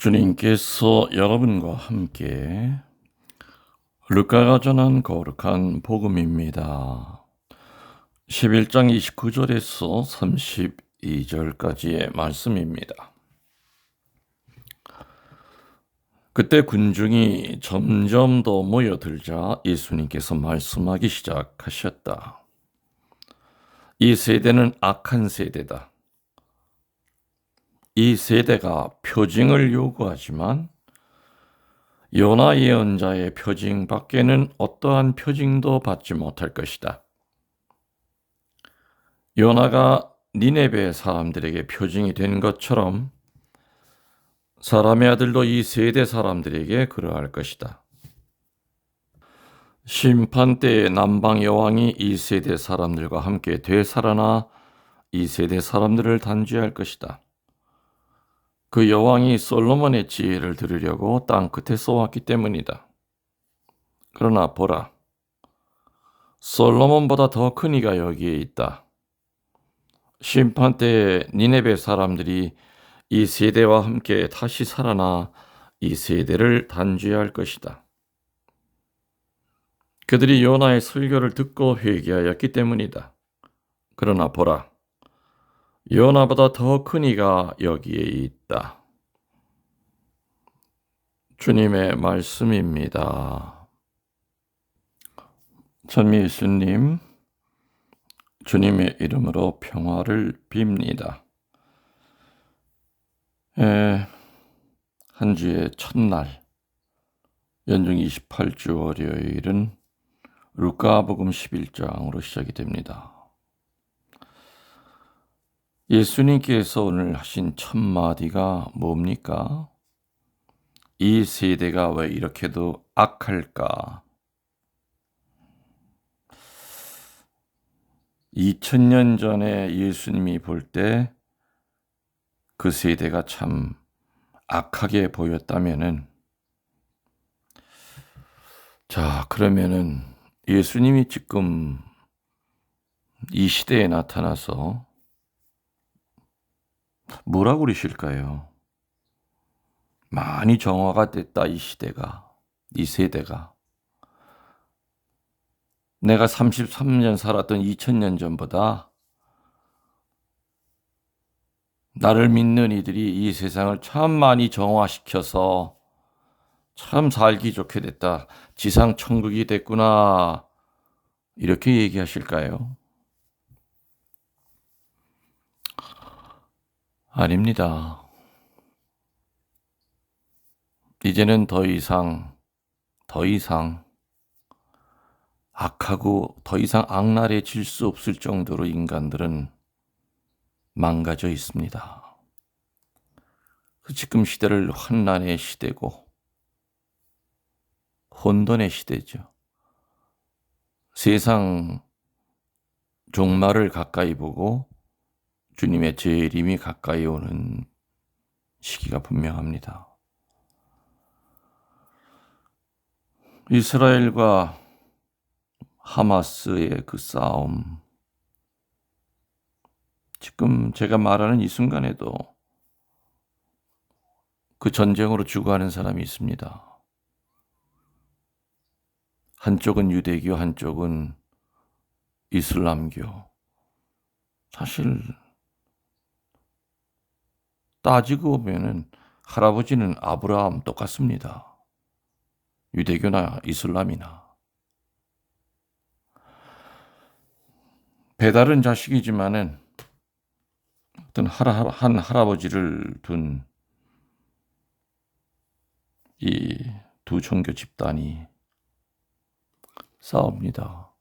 주님께서 여러분과 함께 루카가 전한 거룩한 복음입니다. 11장 29절에서 32절까지의 말씀입니다. 그때 군중이 점점 더 모여들자 예수님께서 말씀하기 시작하셨다. 이 세대는 악한 세대다. 이 세대가 표징을 요구하지만 요나 예언자의 표징 밖에는 어떠한 표징도 받지 못할 것이다. 요나가 니네베 사람들에게 표징이 된 것처럼 사람의 아들도 이 세대 사람들에게 그러할 것이다. 심판 때에 남방 여왕이 이 세대 사람들과 함께 되살아나 이 세대 사람들을 단죄할 것이다. 그 여왕이 솔로몬의 지혜를 들으려고 땅끝에 쏘았기 때문이다. 그러나 보라, 솔로몬보다 더 큰 이가 여기에 있다. 심판 때에 니네베 사람들이 이 세대와 함께 다시 살아나 이 세대를 단죄할 것이다. 그들이 요나의 설교를 듣고 회개하였기 때문이다. 그러나 보라, 요나보다 더 큰 이가 여기에 있다. 주님의 말씀입니다. 전미수님, 주님의 이름으로 평화를 빕니다. 한 주의 첫날, 연중 28주 월요일은 루카복음 11장으로 시작이 됩니다. 예수님께서 오늘 하신 첫 마디가 뭡니까? 이 세대가 왜 이렇게도 악할까? 2000년 전에 예수님이 볼 때 그 세대가 참 악하게 보였다면은, 그러면은 예수님이 지금 이 시대에 나타나서 뭐라고 그러실까요? 많이 정화가 됐다, 이 시대가, 이 세대가. 내가 33년 살았던 2000년 전보다 나를 믿는 이들이 이 세상을 참 많이 정화시켜서 참 살기 좋게 됐다. 지상 천국이 됐구나. 이렇게 얘기하실까요? 아닙니다. 이제는 더 이상 악하고 더 이상 악랄해질 수 없을 정도로 인간들은 망가져 있습니다. 지금 시대를 환난의 시대고 혼돈의 시대죠. 세상 종말을 가까이 보고 주님의 재림이 가까이 오는 시기가 분명합니다. 이스라엘과 하마스의 그 싸움, 지금 제가 말하는 이 순간에도 그 전쟁으로 죽어가는 사람이 있습니다. 한쪽은 유대교, 한쪽은 이슬람교. 사실 따지고 보면은 할아버지는 아브라함 똑같습니다. 유대교나 이슬람이나. 배다른 자식이지만은 어떤 한 할아버지를 둔 이 두 종교 집단이 싸웁니다.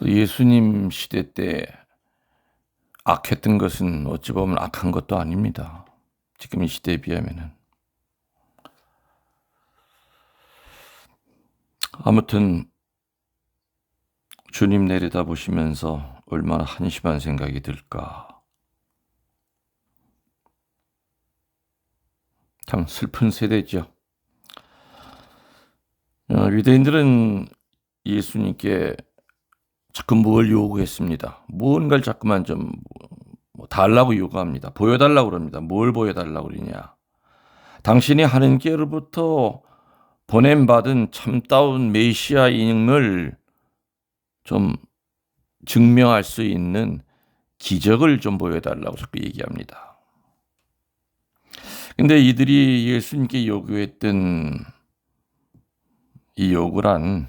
예수님 시대 때 악했던 것은 어찌 보면 악한 것도 아닙니다. 지금 이 시대에 비하면은. 아무튼 주님 내려다보시면서 얼마나 한심한 생각이 들까. 참 슬픈 세대죠. 유대인들은 예수님께 자꾸 뭘 요구했습니다. 무언가를 자꾸만 좀 달라고 요구합니다. 보여달라고 그럽니다. 뭘 보여달라고 그러냐. 당신이 하느님께로부터 보냄받은 참다운 메시아임을 좀 증명할 수 있는 기적을 좀 보여달라고 자꾸 얘기합니다. 근데 이들이 예수님께 요구했던 이 요구란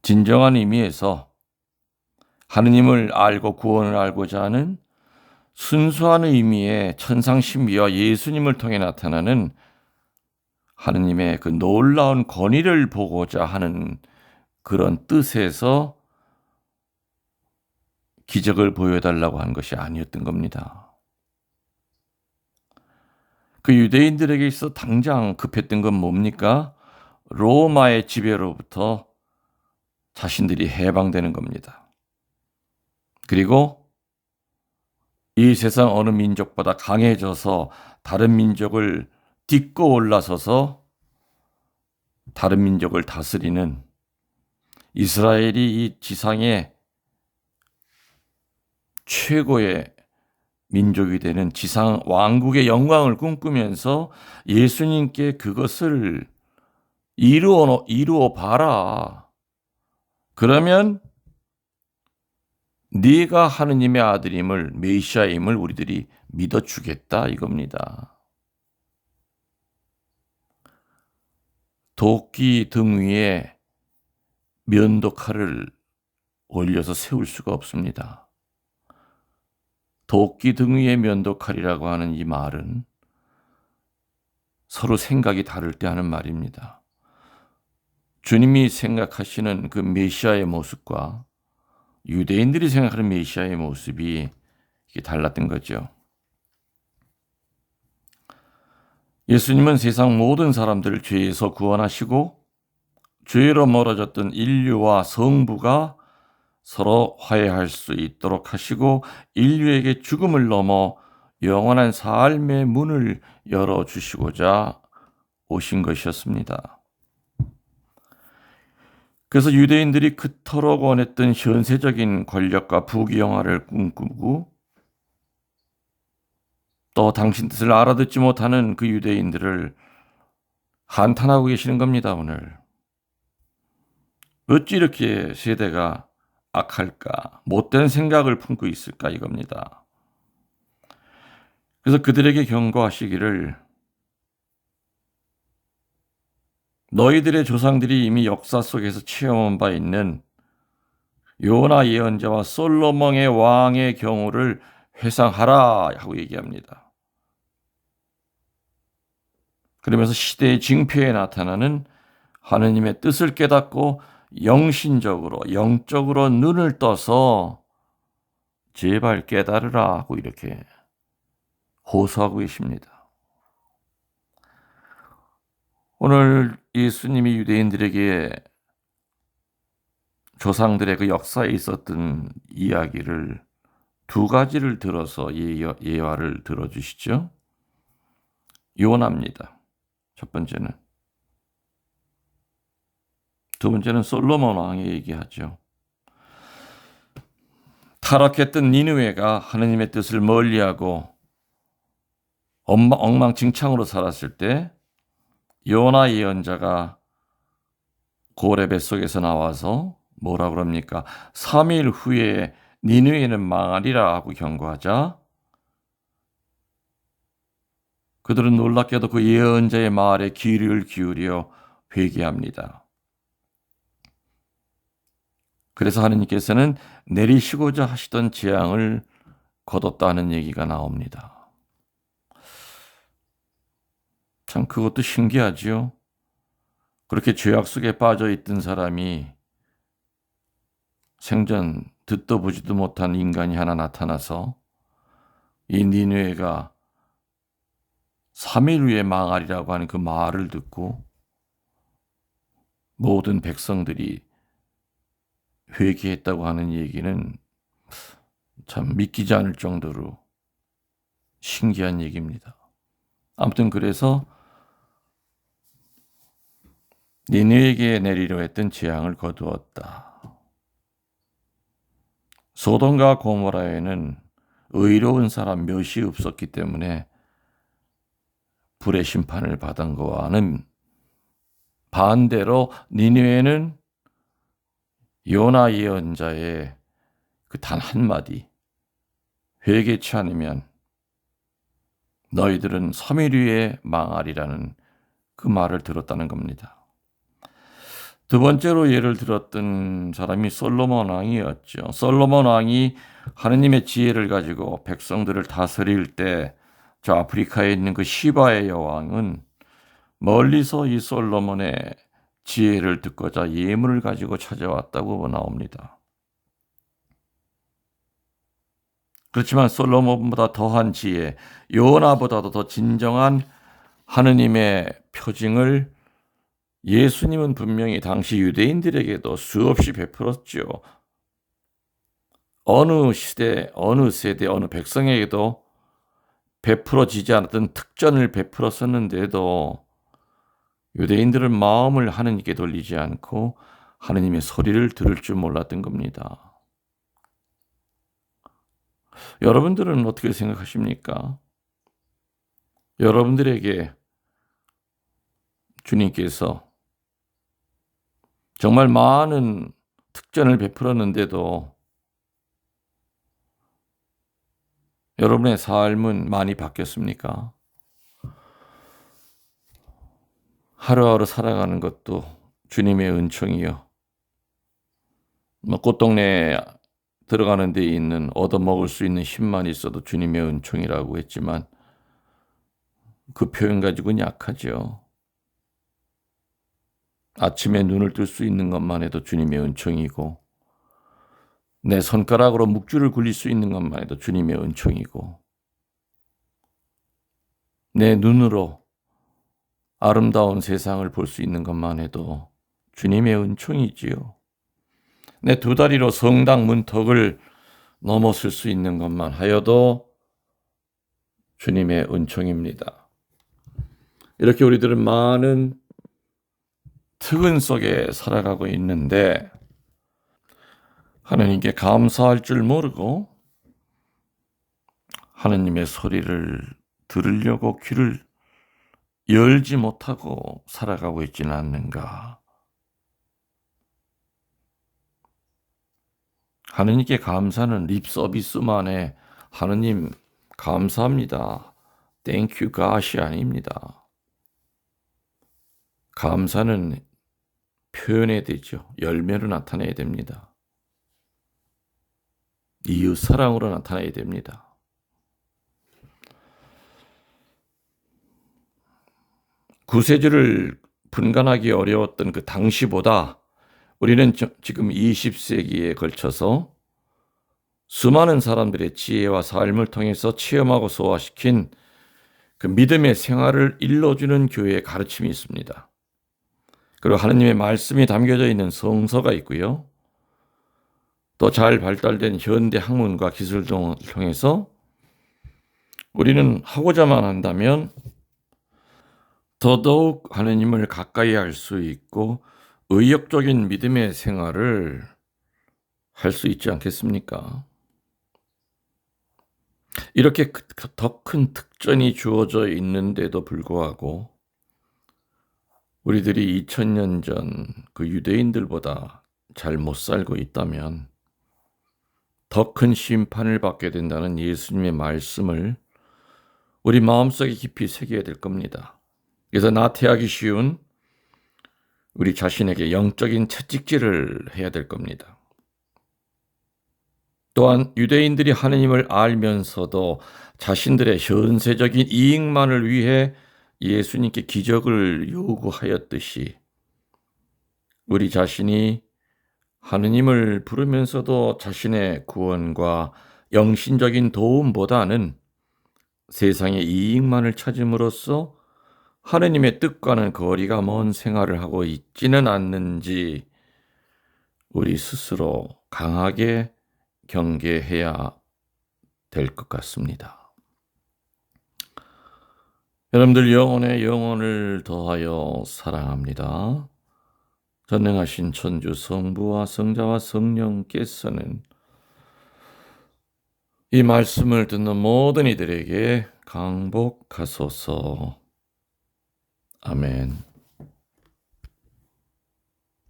진정한 의미에서 하느님을 알고 구원을 알고자 하는 순수한 의미의 천상신비와 예수님을 통해 나타나는 하느님의 그 놀라운 권위를 보고자 하는 그런 뜻에서 기적을 보여달라고 한 것이 아니었던 겁니다. 그 유대인들에게 있어 당장 급했던 건 뭡니까? 로마의 지배로부터 자신들이 해방되는 겁니다. 그리고 이 세상 어느 민족보다 강해져서 다른 민족을 딛고 올라서서 다른 민족을 다스리는 이스라엘이 이 지상의 최고의 민족이 되는 지상 왕국의 영광을 꿈꾸면서 예수님께 그것을 이루어 봐라. 그러면 네가 하느님의 아들임을 메시아임을 우리들이 믿어주겠다 이겁니다. 도끼 등 위에 면도칼을 올려서 세울 수가 없습니다. 도끼 등 위에 면도칼이라고 하는 이 말은 서로 생각이 다를 때 하는 말입니다. 주님이 생각하시는 그 메시아의 모습과 유대인들이 생각하는 메시아의 모습이 이게 달랐던 거죠. 예수님은 세상 모든 사람들을 죄에서 구원하시고 죄로 멀어졌던 인류와 성부가 서로 화해할 수 있도록 하시고 인류에게 죽음을 넘어 영원한 삶의 문을 열어주시고자 오신 것이었습니다. 그래서 유대인들이 그토록 원했던 현세적인 권력과 부귀영화를 꿈꾸고 또 당신 뜻을 알아듣지 못하는 그 유대인들을 한탄하고 계시는 겁니다. 오늘 어찌 이렇게 세대가 악할까, 못된 생각을 품고 있을까 이겁니다. 그래서 그들에게 경고하시기를 너희들의 조상들이 이미 역사 속에서 체험한 바 있는 요나 예언자와 솔로몬의 왕의 경우를 회상하라 하고 얘기합니다. 그러면서 시대의 징표에 나타나는 하느님의 뜻을 깨닫고 영신적으로 영적으로 눈을 떠서 제발 깨달으라 하고 이렇게 호소하고 계십니다. 오늘 예수님이 유대인들에게 조상들의 그 역사에 있었던 이야기를 두 가지를 들어서 예화를 들어주시죠. 요나입니다. 첫 번째는. 두 번째는 솔로몬 왕의 얘기하죠. 타락했던 니느웨가 하느님의 뜻을 멀리하고 엉망진창으로 살았을 때 요나 예언자가 고레 뱃속에서 나와서 뭐라 그럽니까? 3일 후에 니느웨는 망하리라 하고 경고하자 그들은 놀랍게도 그 예언자의 말에 귀를 기울여 회개합니다. 그래서 하느님께서는 내리시고자 하시던 재앙을 거뒀다는 얘기가 나옵니다. 참 그것도 신기하지요. 그렇게 죄악 속에 빠져 있던 사람이 생전 듣도 보지도 못한 인간이 하나 나타나서 이 니느웨가 3일 후에 망하리라고 하는 그 말을 듣고 모든 백성들이 회개했다고 하는 얘기는 참 믿기지 않을 정도로 신기한 얘기입니다. 아무튼 그래서 니느웨에게 내리려 했던 재앙을 거두었다. 소돔과 고모라에는 의로운 사람 몇이 없었기 때문에 불의 심판을 받은 거와는 반대로 니느웨는 요나 예언자의 그 단 한마디, 회개치 않으면 너희들은 3일 후에 망하리라는 그 말을 들었다는 겁니다. 두 번째로 예를 들었던 사람이 솔로몬 왕이었죠. 솔로몬 왕이 하느님의 지혜를 가지고 백성들을 다스릴 때 저 아프리카에 있는 그 시바의 여왕은 멀리서 이 솔로몬의 지혜를 듣고자 예물을 가지고 찾아왔다고 나옵니다. 그렇지만 솔로몬보다 더한 지혜, 요나보다도 더 진정한 하느님의 표징을 예수님은 분명히 당시 유대인들에게도 수없이 베풀었죠. 어느 시대, 어느 세대, 어느 백성에게도 베풀어지지 않았던 특전을 베풀었었는데도 유대인들은 마음을 하느님께 돌리지 않고 하느님의 소리를 들을 줄 몰랐던 겁니다. 여러분들은 어떻게 생각하십니까? 여러분들에게 주님께서 정말 많은 특전을 베풀었는데도 여러분의 삶은 많이 바뀌었습니까? 하루하루 살아가는 것도 주님의 은총이요. 꽃동네에 들어가는 데 있는 얻어먹을 수 있는 힘만 있어도 주님의 은총이라고 했지만 그 표현 가지고는 약하죠. 아침에 눈을 뜰 수 있는 것만 해도 주님의 은총이고 내 손가락으로 묵주를 굴릴 수 있는 것만 해도 주님의 은총이고 내 눈으로 아름다운 세상을 볼 수 있는 것만 해도 주님의 은총이지요. 내 두 다리로 성당 문턱을 넘어설 수 있는 것만 하여도 주님의 은총입니다. 이렇게 우리들은 많은 특은 속에 살아가고 있는데 하나님께 감사할 줄 모르고 하나님의 소리를 들으려고 귀를 열지 못하고 살아가고 있지는 않는가. 하나님께 감사는 립 서비스만의 하나님 감사합니다. Thank you God이 아닙니다. 감사는 표현해야 되죠. 열매로 나타내야 됩니다. 이웃 사랑으로 나타내야 됩니다. 구세주를 분간하기 어려웠던 그 당시보다 우리는 지금 20세기에 걸쳐서 수많은 사람들의 지혜와 삶을 통해서 체험하고 소화시킨 그 믿음의 생활을 일러주는 교회의 가르침이 있습니다. 그리고 하느님의 말씀이 담겨져 있는 성서가 있고요. 또 잘 발달된 현대 학문과 기술 등을 통해서 우리는 하고자만 한다면 더더욱 하느님을 가까이 할 수 있고 의욕적인 믿음의 생활을 할 수 있지 않겠습니까? 이렇게 더 큰 특전이 주어져 있는데도 불구하고 우리들이 2000년 전 그 유대인들보다 잘 못 살고 있다면 더 큰 심판을 받게 된다는 예수님의 말씀을 우리 마음속에 깊이 새겨야 될 겁니다. 그래서 나태하기 쉬운 우리 자신에게 영적인 채찍질을 해야 될 겁니다. 또한 유대인들이 하느님을 알면서도 자신들의 현세적인 이익만을 위해 예수님께 기적을 요구하였듯이 우리 자신이 하느님을 부르면서도 자신의 구원과 영신적인 도움보다는 세상의 이익만을 찾음으로써 하느님의 뜻과는 거리가 먼 생활을 하고 있지는 않는지 우리 스스로 강하게 경계해야 될 것 같습니다. 여러분들 영혼의 영혼을 더하여 사랑합니다. 전능하신 천주 성부와 성자와 성령께서는 이 말씀을 듣는 모든 이들에게 강복하소서. 아멘.